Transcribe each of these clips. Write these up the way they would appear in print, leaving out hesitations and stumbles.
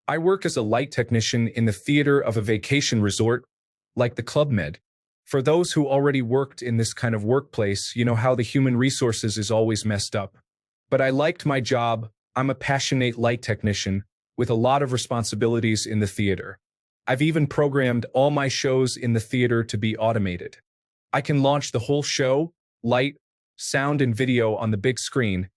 I work as a light technician in the theater of a vacation resort, like the Club Med. For those who already worked in this kind of workplace, you know how the human resources is always messed up. But I liked my job. I'm a passionate light technician with a lot of responsibilities in the theater. I've even programmed all my shows in the theater to be automated. I can launch the whole show, light, sound, and video on the big screen,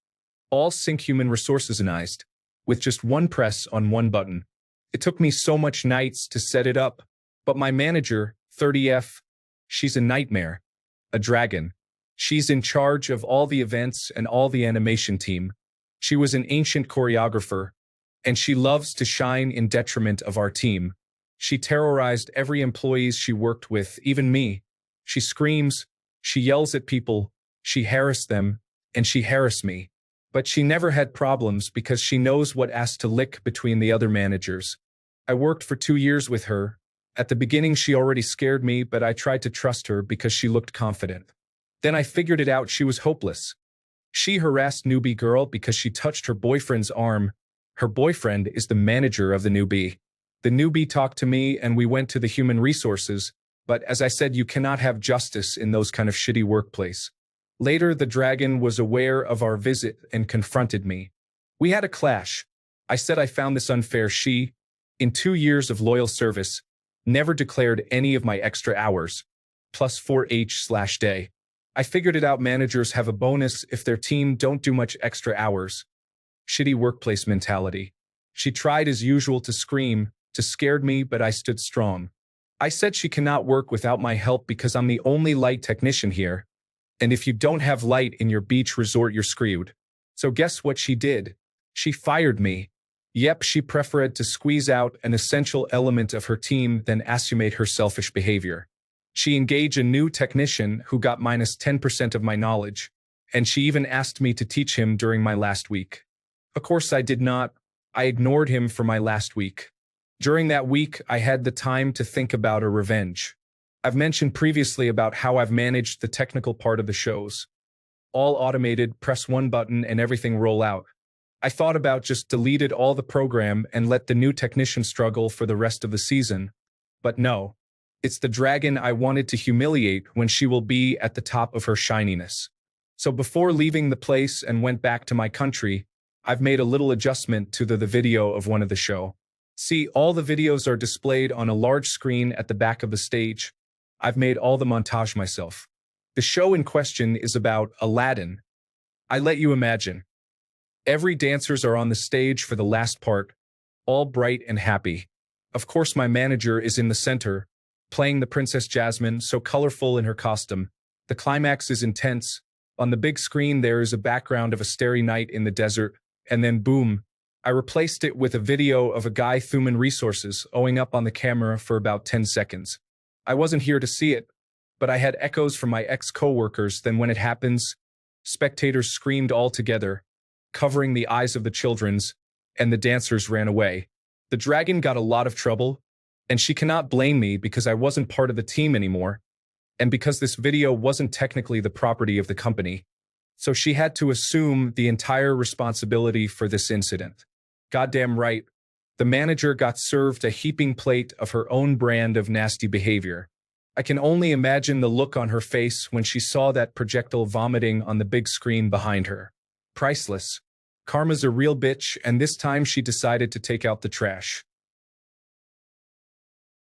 all sync human resourcesanized, with just one press on one button. It took me so much nights to set it up, but my manager, 30F, she's a nightmare, a dragon. She's in charge of all the events and all the animation team. She was an ancient choreographer, and she loves to shine in detriment of our team. She terrorized every employee she worked with, even me. She screams, she yells at people, she harassed them, and she harassed me. But she never had problems because she knows what ass to lick between the other managers. I worked for 2 years with her. At the beginning, she already scared me, but I tried to trust her because she looked confident. Then I figured it out, she was hopeless. She harassed newbie girl because she touched her boyfriend's arm. Her boyfriend is the manager of the newbie. The newbie talked to me and we went to the human resources, but as I said, you cannot have justice in those kind of shitty workplace. Later, the dragon was aware of our visit and confronted me. We had a clash. I said I found this unfair. She, in 2 years of loyal service, never declared any of my extra hours, plus 4H/day. I figured it out, managers have a bonus if their team don't do much extra hours. Shitty workplace mentality. She tried as usual to scream, to scared me, but I stood strong. I said she cannot work without my help because I'm the only light technician here. And if you don't have light in your beach resort, you're screwed. So guess what she did? She fired me. Yep, she preferred to squeeze out an essential element of her team than assume her selfish behavior. She engaged a new technician who got minus 10% of my knowledge, and she even asked me to teach him during my last week. Of course I did not. I ignored him for my last week. During that week, I had the time to think about a revenge. I've mentioned previously about how I've managed the technical part of the shows. All automated, press one button and everything roll out. I thought about just deleted all the program and let the new technician struggle for the rest of the season. But no, it's the dragon I wanted to humiliate when she will be at the top of her shininess. So before leaving the place and went back to my country, I've made a little adjustment to the video of one of the show. See, all the videos are displayed on a large screen at the back of the stage. I've made all the montage myself. The show in question is about Aladdin. I let you imagine. Every dancers are on the stage for the last part, all bright and happy. Of course, my manager is in the center, playing the Princess Jasmine, so colorful in her costume. The climax is intense. On the big screen, there is a background of a starry night in the desert, and then boom, I replaced it with a video of a guy human resources owing up on the camera for about 10 seconds. I wasn't here to see it, but I had echoes from my ex-coworkers. Then when it happens, spectators screamed all together, covering the eyes of the children's, and the dancers ran away. The dragon got a lot of trouble, and she cannot blame me because I wasn't part of the team anymore, and because this video wasn't technically the property of the company. So she had to assume the entire responsibility for this incident. Goddamn right. The manager got served a heaping plate of her own brand of nasty behavior. I can only imagine the look on her face when she saw that projectile vomiting on the big screen behind her. Priceless. Karma's a real bitch, and this time she decided to take out the trash.